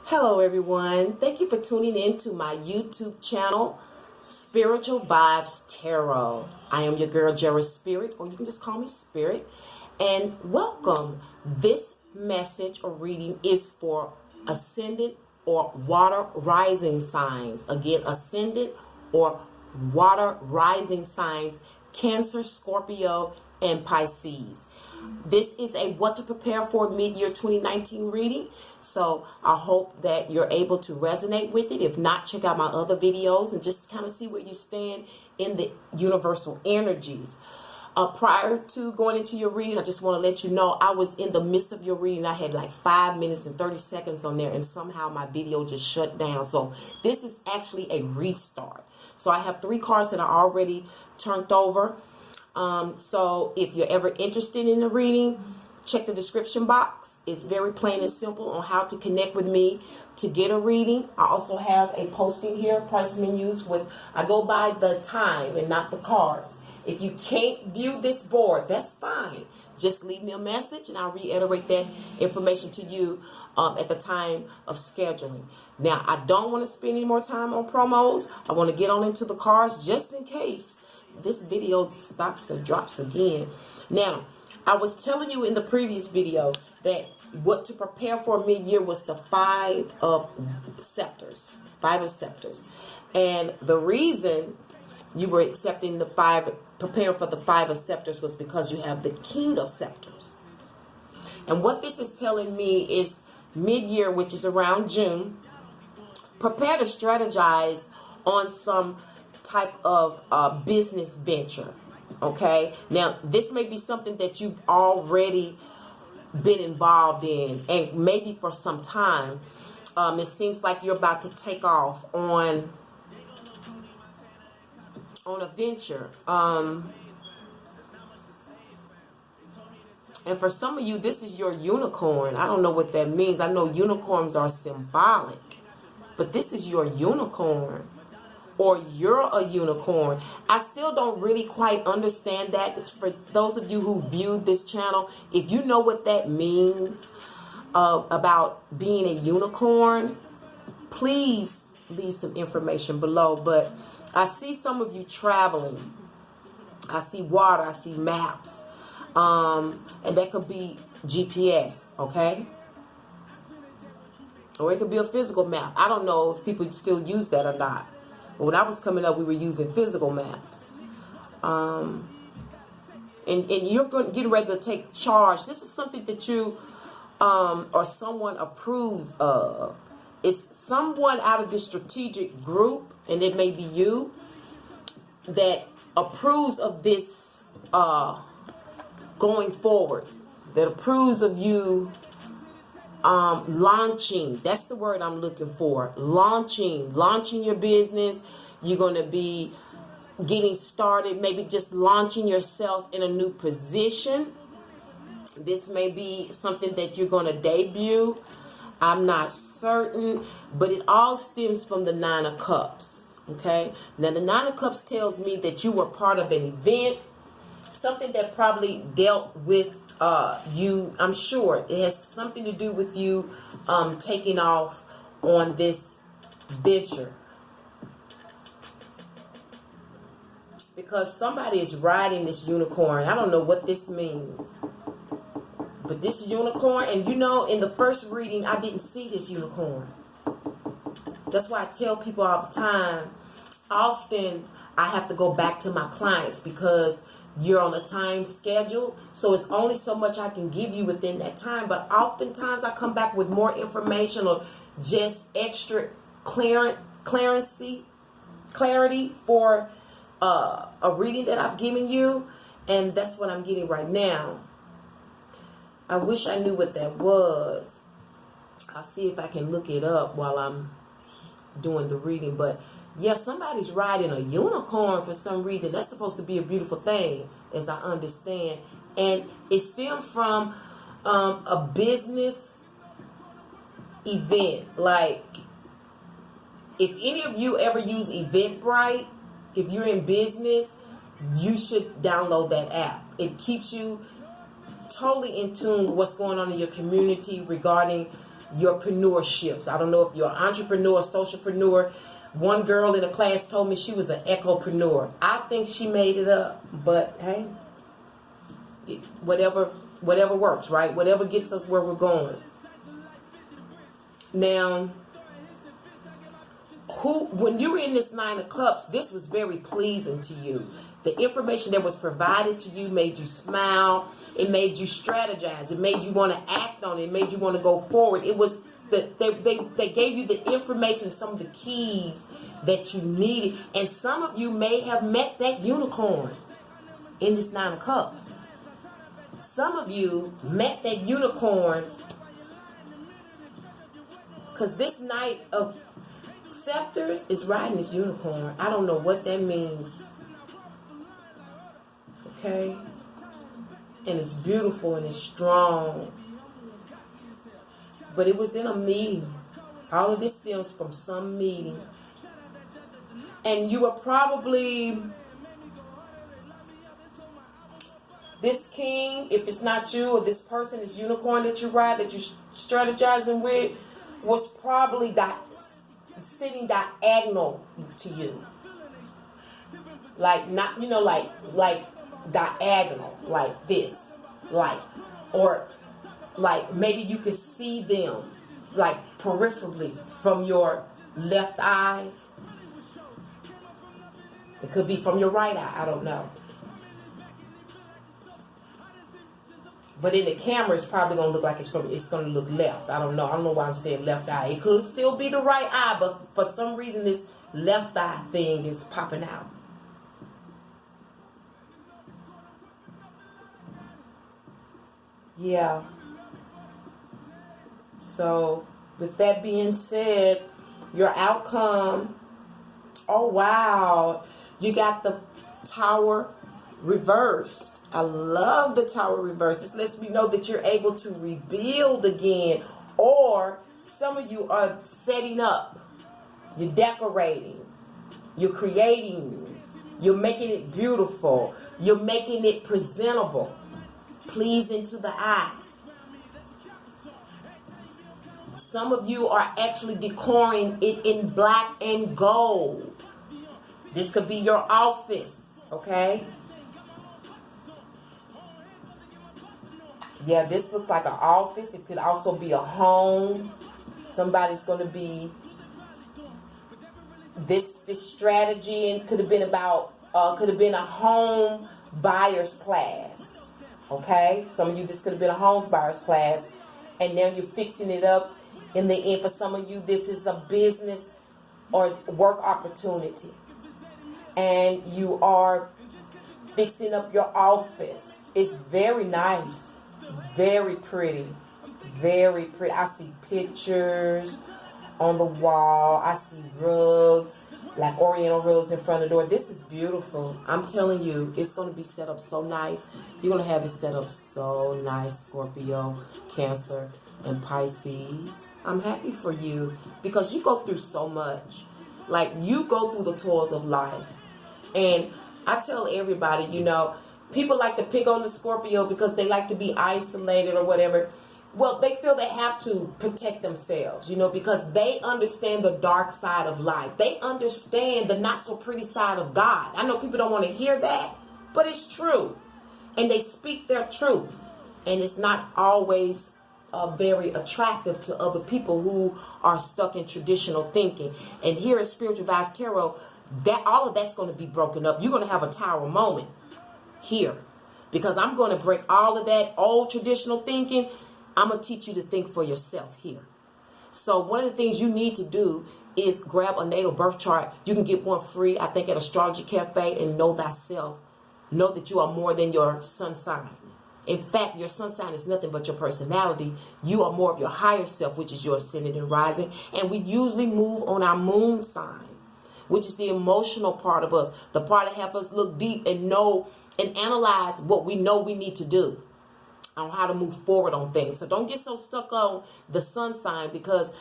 Hello everyone, thank you for tuning in to my YouTube channel, Spiritual Vibes Tarot. I am your girl, Jera Spirit, or you can just call me Spirit. And welcome. This message or reading is for ascendant or water rising signs. Again, ascendant or water rising signs, Cancer, Scorpio, and Pisces. This is a what to prepare for mid-year 2019 reading. So I hope that you're able to resonate with it. If not, check out my other videos and just kind of see where you stand in the universal energies. Prior to going into your reading, I just want to let you know I was in the midst of your reading. I had like 5 minutes and 30 seconds on there, and somehow my video just shut down. So this is actually a restart. So I have 3 cards that are already turned over. So if you're ever interested in the reading, check the description box. It's very plain and simple on how to connect with me to get a reading. I also have a posting here, price menus with, I go by the time and not the cards. If you can't view this board, that's fine. Just leave me a message and I'll reiterate that information to you at the time of scheduling. Now, I don't want to spend any more time on promos. I want to get on into the cards just in case this video stops and drops again. Now, I was telling you in the previous video that what to prepare for mid-year was the 5 of scepters. 5 of scepters. And the reason you were accepting the 5, preparing for the 5 of scepters, was because you have the King of Scepters. And what this is telling me is mid-year, which is around June, prepare to strategize on some type of business venture. Okay, now this may be something that you've already been involved in, and maybe for some time. It seems like you're about to take off on a venture. And for some of you, this is your unicorn. I don't know what that means. I know unicorns are symbolic, but this is your unicorn. Or you're a unicorn. I still don't really quite understand that. It's for those of you who view this channel, if you know what that means about being a unicorn, please leave some information below. But I see some of you traveling. I see water. I see maps. And that could be GPS, okay? Or it could be a physical map. I don't know if people still use that or not. But when I was coming up, we were using physical maps. And you're getting ready to take charge. This is something that you or someone approves of. It's someone out of this strategic group, and it may be you, that approves of this going forward. That approves of you launching. That's the word I'm looking for. Launching your business. You're going to be getting started, maybe just launching yourself in a new position. This may be something that you're going to debut. I'm not certain, but it all stems from the 9 of Cups. Okay, now the 9 of Cups tells me that you were part of an event, something that probably dealt with you. I'm sure it has something to do with you taking off on this venture, because somebody is riding this unicorn. I don't know what this means, but this unicorn, and you know, in the first reading I didn't see this unicorn. That's why I tell people all the time, often I have to go back to my clients because you're on a time schedule, so it's only so much I can give you within that time. But oftentimes I come back with more information or just extra clarity for a reading that I've given you, and that's what I'm getting right now. I wish I knew what that was. I'll see if I can look it up while I'm doing the reading. But yeah, somebody's riding a unicorn for some reason. That's supposed to be a beautiful thing, as I understand. And it stemmed from a business event. Like, if any of you ever use Eventbrite, if you're in business, you should download that app. It keeps you totally in tune with what's going on in your community regarding your preneurships. I don't know if you're an entrepreneur, socialpreneur. One girl in a class told me she was an ecopreneur. I think she made it up, but hey, whatever works, right? Whatever gets us where we're going. Now, when you were in this Nine of Cups, this was very pleasing to you. The information that was provided to you made you smile. It made you strategize. It made you want to act on it. It made you want to go forward. It was they gave you the information, some of the keys that you needed. And some of you may have met that unicorn in this Nine of Cups. Some of you met that unicorn because this Knight of Scepters is riding this unicorn. I don't know what that means. Okay? And it's beautiful and it's strong. But it was in a meeting. All of this stems from some meeting. And you were probably... This king, if it's not you, or this person, this unicorn that you ride, that you're strategizing with, was probably sitting diagonal to you. Like, not, you know, like diagonal, like this. Like, or like maybe you could see them, like peripherally from your left eye. It could be from your right eye, I don't know. But in the camera, it's probably going to look like it's going to look left. I don't know why I'm saying left eye. It could still be the right eye, but for some reason, this left eye thing is popping out. Yeah. So, with that being said, your outcome, oh, wow. You got the Tower reversed. I love the Tower reverse. This lets me know that you're able to rebuild again. Or some of you are setting up. You're decorating. You're creating. You're making it beautiful. You're making it presentable. Pleasing to the eye. Some of you are actually decoring it in black and gold. This could be your office, okay? Yeah, this looks like an office. It could also be a home. Somebody's going to be this strategy, and could have been about could have been a home buyer's class. Okay, some of you this could have been a home buyer's class, and now you're fixing it up. In the end, for some of you, this is a business or work opportunity, and you are fixing up your office. It's very nice. Very pretty. Very pretty. I see pictures on the wall. I see rugs, like oriental rugs in front of the door. This is beautiful. I'm telling you, it's going to be set up so nice. You're going to have it set up so nice, Scorpio, Cancer, and Pisces. I'm happy for you because you go through so much. Like, you go through the toils of life. And I tell everybody, you know, people like to pick on the Scorpio because they like to be isolated or whatever. Well, they feel they have to protect themselves, you know, because they understand the dark side of life. They understand the not so pretty side of God. I know people don't want to hear that, but it's true. And they speak their truth. And it's not always very attractive to other people who are stuck in traditional thinking. And here at Spiritual Vibes Tarot, that all of that's going to be broken up. You're going to have a tower moment here, because I'm going to break all of that old traditional thinking. I'm going to teach you to think for yourself here. So one of the things you need to do is grab a natal birth chart. You can get one free, I think, at Astrology Cafe, and know thyself. Know that you are more than your sun sign. In fact, your sun sign is nothing but your personality. You are more of your higher self, which is your ascendant and rising. And we usually move on our moon sign, which is the emotional part of us, the part that helps us look deep and know and analyze what we know we need to do on how to move forward on things. So don't get so stuck on the sun sign, because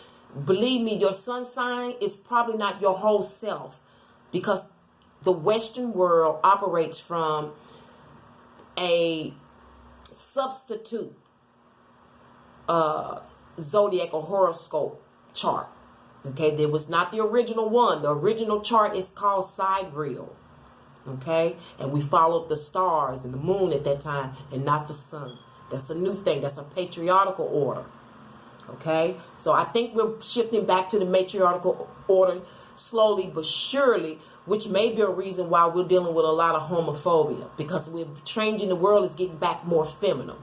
believe me, your sun sign is probably not your whole self, because the Western world operates from a substitute zodiac or horoscope chart. Okay, there was not the original one. The original chart is called sidereal. Okay, and we followed the stars and the moon at that time and not the sun. That's a new thing. That's a patriarchal order. Okay, so I think we're shifting back to the matriarchal order slowly but surely, which may be a reason why we're dealing with a lot of homophobia, because we're changing, the world is getting back more feminine.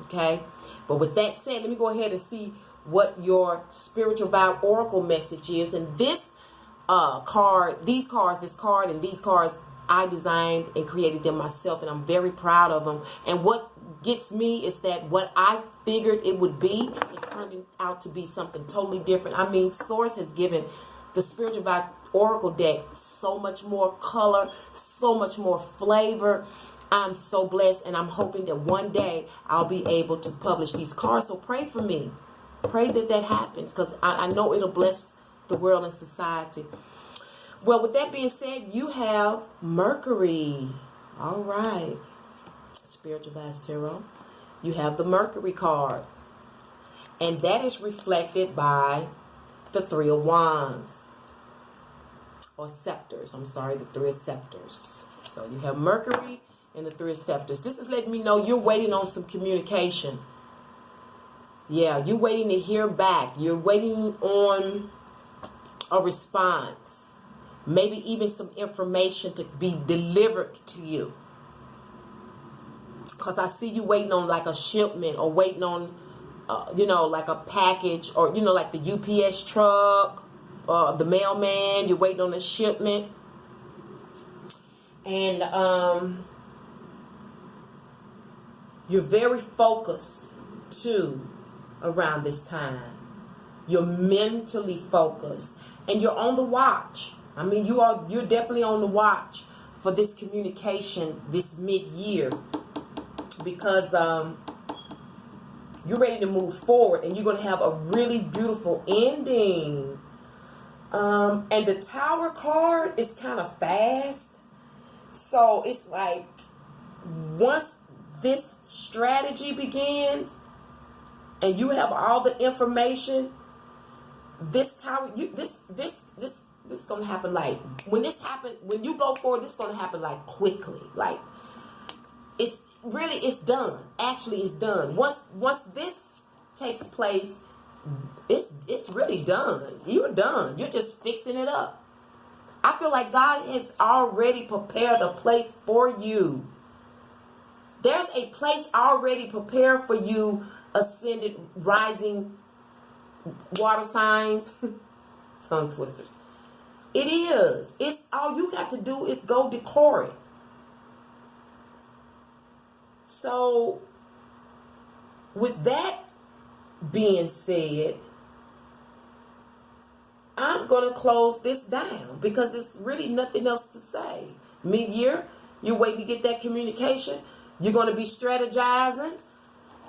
Okay, but with that said, let me go ahead and see what your spiritual vibe oracle message is. And this card, this card and these cards, I designed and created them myself, and I'm very proud of them. And what gets me is that what I figured it would be is turning out to be something totally different. I mean, Source has given the spiritual vibe oracle deck so much more color, so much more flavor. I'm so blessed, and I'm hoping that one day I'll be able to publish these cards. So pray for me. Pray that that happens, because I know it'll bless the world and society. Well, with that being said, you have Mercury. All right. Spiritual Vibes Tarot. You have the Mercury card. And that is reflected by the Three of Wands. Or scepters. I'm sorry, the Three of Scepters. So you have Mercury and the Three of Scepters. This is letting me know you're waiting on some communication. Yeah, you're waiting to hear back. You're waiting on a response. Maybe even some information to be delivered to you. Because I see you waiting on like a shipment, or waiting on, like a package, or, like the UPS truck, the mailman. You're waiting on a shipment. And you're very focused, too, around this time. You're mentally focused. And you're on the watch. I mean, you're definitely on the watch for this communication this mid-year, because you're ready to move forward, and you're going to have a really beautiful ending. And the Tower card is kind of fast. So it's like, once this strategy begins and you have all the information, this tower, this is going to happen. Like, when you go forward, this is going to happen like quickly. Like, it's done. Actually, it's done. Once this takes place, it's really done. You're done. You're just fixing it up. I feel like God has already prepared a place for you. There's a place already prepared for you, ascended, rising water signs. Tongue twisters. It is. It's all you got to do is go decor it. So, with that being said, I'm going to close this down, because there's really nothing else to say. Mid-year, you're waiting to get that communication. You're going to be strategizing,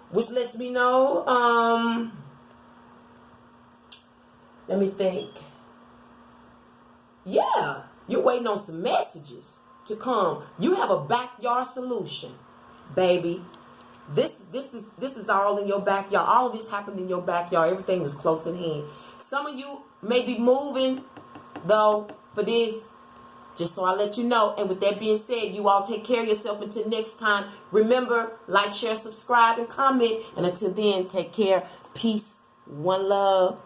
which lets me know, let me think. Yeah, you're waiting on some messages to come. You have a backyard solution, baby. This is all in your backyard. All of this happened in your backyard. Everything was close at hand. Some of you may be moving, though, for this. Just so I let you know. And with that being said, you all take care of yourself until next time. Remember, like, share, subscribe, and comment. And until then, take care. Peace. One love.